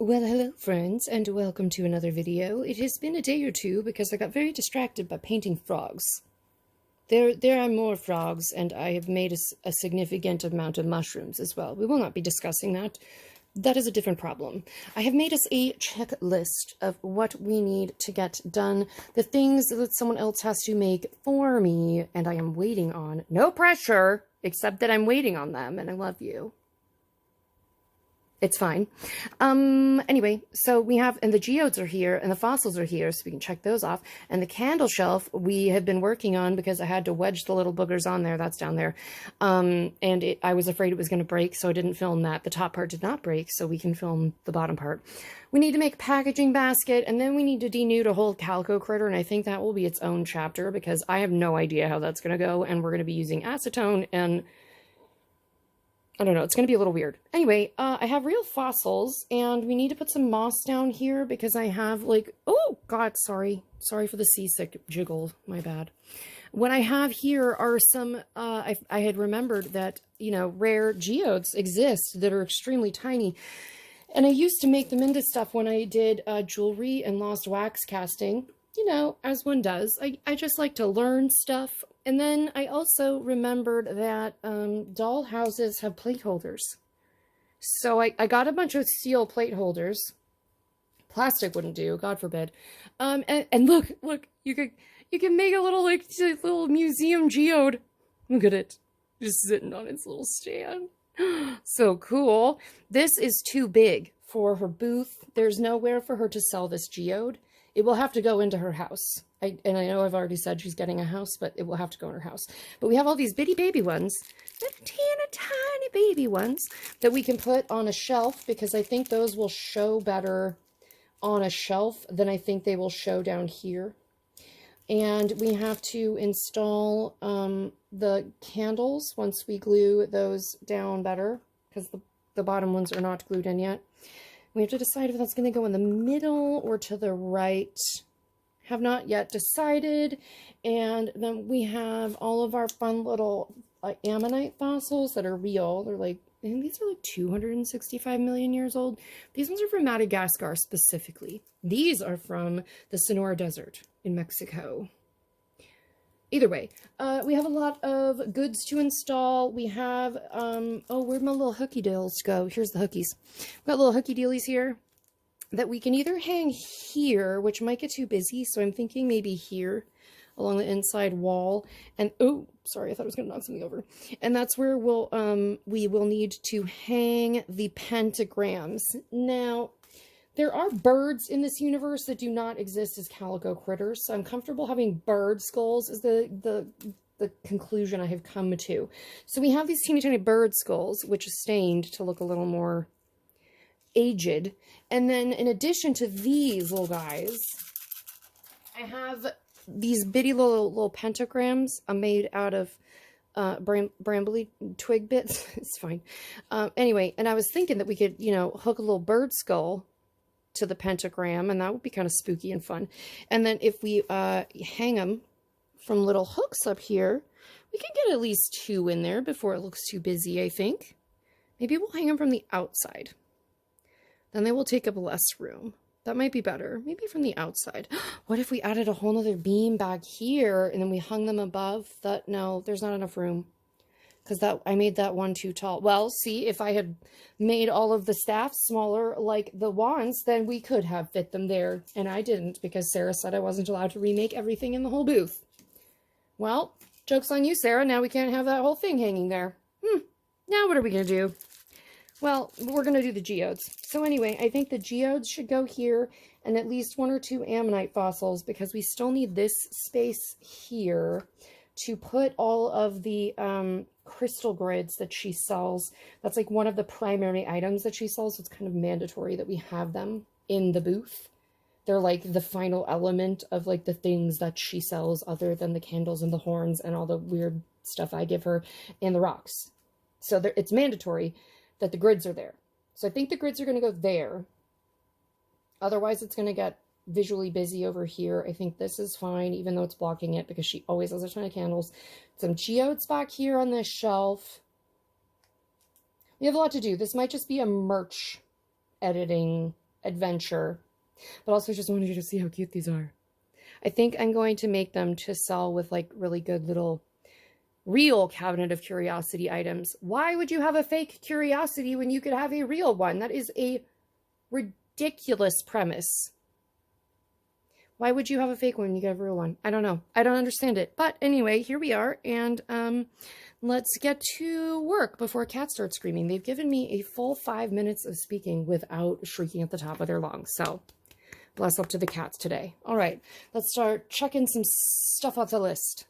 Well, hello friends, and welcome to another video. It has been a day or two because I got very distracted by painting frogs. There are more frogs, and I have made a significant amount of mushrooms as well. We will not be discussing that. That is a different problem. I have made us a checklist of what we need to get done, the things that someone else has to make for me, and I am waiting on. No pressure, except that I'm waiting on them, and I love you. It's fine. Anyway, so we have, and the geodes are here, and the fossils are here, so we can check those off. And the candle shelf we have been working on because I had to wedge the little boogers on there. That's down there. I was afraid it was going to break, so I didn't film that. The top part did not break, so we can film the bottom part. We need to make a packaging basket, and then we need to denude a whole calico critter, and I think that will be its own chapter because I have no idea how that's going to go, and we're going to be using acetone and I don't know, it's going to be a little weird. Anyway, I have real fossils, and we need to put some moss down here because I have, like, oh, God, sorry. Sorry for the seasick jiggle, my bad. What I have here are some, I had remembered that, you know, rare geodes exist that are extremely tiny. And I used to make them into stuff when I did jewelry and lost wax casting. You know, as one does. I just like to learn stuff. And then I also remembered that doll houses have plate holders. So I got a bunch of steel plate holders. Plastic wouldn't do, God forbid. And look, you can make a little little museum geode. Look at it, just sitting on its little stand. So cool. This is too big for her booth. There's nowhere for her to sell this geode. It will have to go into her house. And I know I've already said she's getting a house, but it will have to go in her house. But we have all these bitty baby ones, little tiny baby ones that we can put on a shelf because I think those will show better on a shelf than I think they will show down here. And we have to install the candles once we glue those down better because the bottom ones are not glued in yet. We have to decide if that's going to go in the middle or to the right. Have not yet decided. And then we have all of our fun little ammonite fossils that are real. They're like, I think these are like 265 million years old. These ones are from Madagascar specifically. These are from the Sonora Desert in Mexico. Either way, we have a lot of goods to install. We have, oh, where'd my little hooky deals go? Here's the hookies. We've got little hooky dealies here that we can either hang here, which might get too busy, so I'm thinking maybe here along the inside wall. And, oh, sorry, I thought I was going to knock something over. And that's where we will need to hang the pentagrams. Now, there are birds in this universe that do not exist as calico critters, so I'm comfortable having bird skulls is the conclusion I have come to. So we have these teeny tiny bird skulls, which is stained to look a little more aged. And then in addition to these little guys, I have these bitty little pentagrams made out of brambly twig bits. It's fine. Anyway, and I was thinking that we could, you know, hook a little bird skull to the pentagram, and that would be kind of spooky and fun. And then if we hang them from little hooks up here, we can get at least 2 in there before it looks too busy, I think. Maybe we'll hang them from the outside. Then they will take up less room. That might be better. Maybe from the outside. What if we added a whole nother beam back here and then we hung them above? No, there's not enough room. Because I made that one too tall. Well, see, if I had made all of the staffs smaller like the wands, then we could have fit them there. And I didn't because Sarah said I wasn't allowed to remake everything in the whole booth. Well, joke's on you, Sarah. Now we can't have that whole thing hanging there. Now what are we going to do? Well, we're going to do the geodes. So anyway, I think the geodes should go here and at least 1 or 2 ammonite fossils because we still need this space here to put all of the crystal grids that she sells. That's like one of the primary items that she sells. So it's kind of mandatory that we have them in the booth. They're like the final element of like the things that she sells other than the candles and the horns and all the weird stuff I give her and the rocks. So it's mandatory that the grids are there. So I think the grids are going to go there. Otherwise, it's going to get visually busy over here. I think this is fine, even though it's blocking it, because she always has a ton of candles. Some geodes back here on this shelf. We have a lot to do. This might just be a merch editing adventure, but also just wanted you to see how cute these are. I think I'm going to make them to sell with like really good little real cabinet of curiosity items. Why would you have a fake curiosity when you could have a real one? That is a ridiculous premise. Why would you have a fake one when you could have a real one? I don't know. I don't understand it. But anyway, here we are, and let's get to work before cats start screaming. They've given me a full 5 minutes of speaking without shrieking at the top of their lungs, so bless up to the cats today. All right, let's start checking some stuff off the list.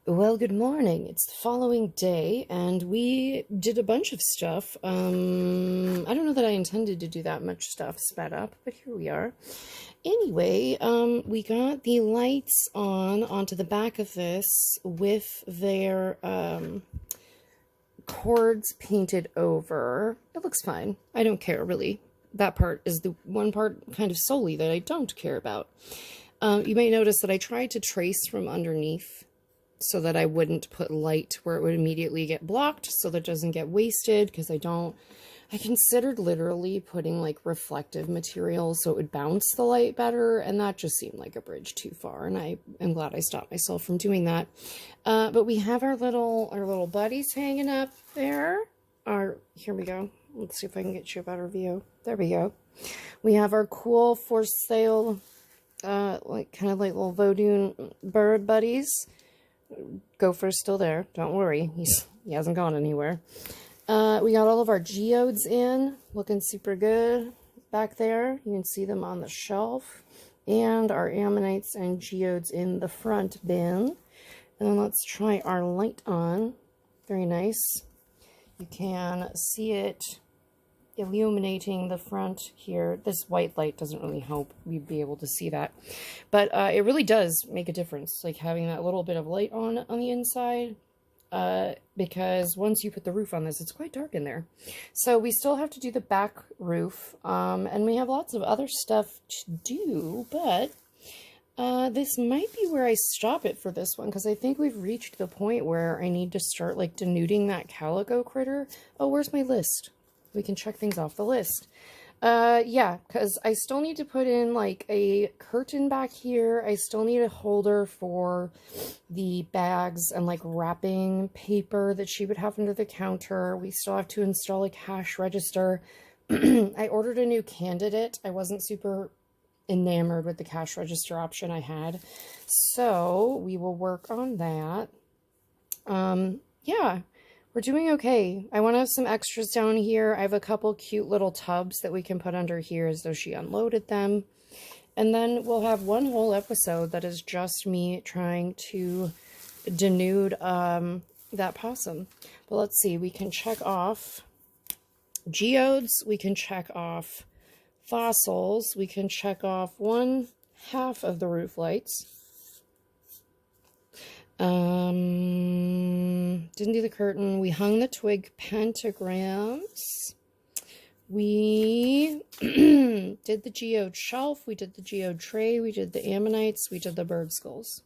Well, good morning. It's the following day, and we did a bunch of stuff. I don't know that I intended to do that much stuff sped up, but here we are. Anyway, we got the lights onto the back of this with their cords painted over. It looks fine. I don't care, really. That part is the one part kind of solely that I don't care about. You may notice that I tried to trace from underneath so that I wouldn't put light where it would immediately get blocked, so that it doesn't get wasted, because I considered literally putting like reflective material so it would bounce the light better, and that just seemed like a bridge too far, and I am glad I stopped myself from doing that. But we have our little buddies hanging up there. Here we go. Let's see if I can get you a better view. There we go. We have our cool for sale, like kind of like little Vodun bird buddies. Gopher's still there. Don't worry. He hasn't gone anywhere. We got all of our geodes in, looking super good back there. You can see them on the shelf. And our ammonites and geodes in the front bin. And then let's try our light on. Very nice. You can see it illuminating the front here. This white light doesn't really help you be able to see that. But it really does make a difference, like having that little bit of light on the inside. Because once you put the roof on this, it's quite dark in there. So we still have to do the back roof, and we have lots of other stuff to do, but this might be where I stop it for this one, because I think we've reached the point where I need to start like denuding that calico critter. Oh, where's my list? We can check things off the list. Yeah, because I still need to put in like a curtain back here. I still need a holder for the bags and like wrapping paper that she would have under the counter. We still have to install a cash register. I ordered a new candidate. I wasn't super enamored with the cash register option I had, so we will work on that. Yeah. We're doing okay. I want to have some extras down here. I have a couple cute little tubs that we can put under here as though she unloaded them. And then we'll have one whole episode that is just me trying to denude that possum. But let's see. We can check off geodes. We can check off fossils. We can check off 1/2 of the roof lights. Didn't do the curtain. We hung the twig pentagrams. We did the geode shelf. We did the geode tray. We did the ammonites. We did the bird skulls.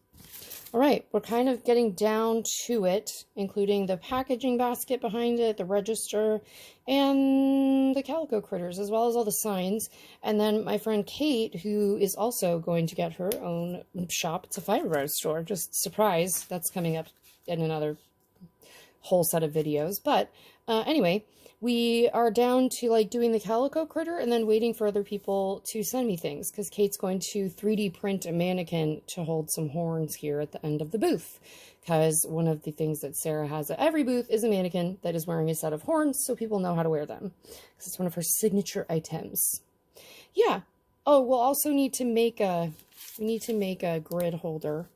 All right, we're kind of getting down to it, including the packaging basket behind it, the register, and the calico critters, as well as all the signs. And then my friend Kate, who is also going to get her own shop. It's a fiber store. Just surprise. That's coming up in another whole set of videos. But anyway, we are down to like doing the calico critter and then waiting for other people to send me things, because Kate's going to 3D print a mannequin to hold some horns here at the end of the booth, because one of the things that Sarah has at every booth is a mannequin that is wearing a set of horns, so people know how to wear them, because it's one of her signature items. Yeah. Oh, we'll also need to make a grid holder,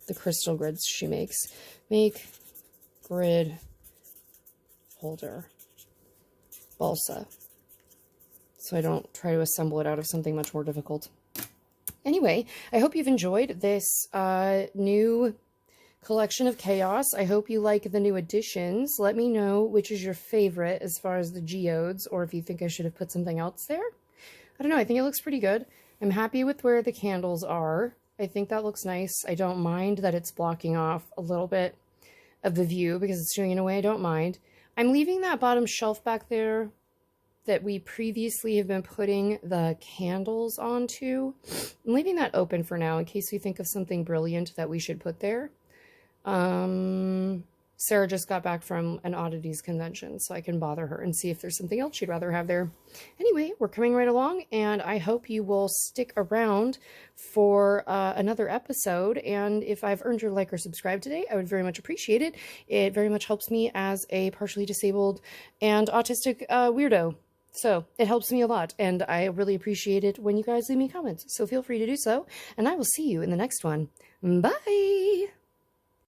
the crystal grids she makes. Make grid holder balsa, so I don't try to assemble it out of something much more difficult. Anyway, I hope you've enjoyed this new collection of chaos. I hope you like the new additions. Let me know which is your favorite as far as the geodes, or if you think I should have put something else there. I don't know. I think it looks pretty good. I'm happy with where the candles are. I think that looks nice. I don't mind that it's blocking off a little bit of the view, because it's doing in a way I don't mind. I'm leaving that bottom shelf back there that we previously have been putting the candles onto. I'm leaving that open for now in case we think of something brilliant that we should put there. Sarah just got back from an oddities convention, so I can bother her and see if there's something else she'd rather have there. Anyway, we're coming right along, and I hope you will stick around for another episode. And if I've earned your like or subscribe today, I would very much appreciate it. It very much helps me as a partially disabled and autistic weirdo. So it helps me a lot, and I really appreciate it when you guys leave me comments. So feel free to do so, and I will see you in the next one. Bye!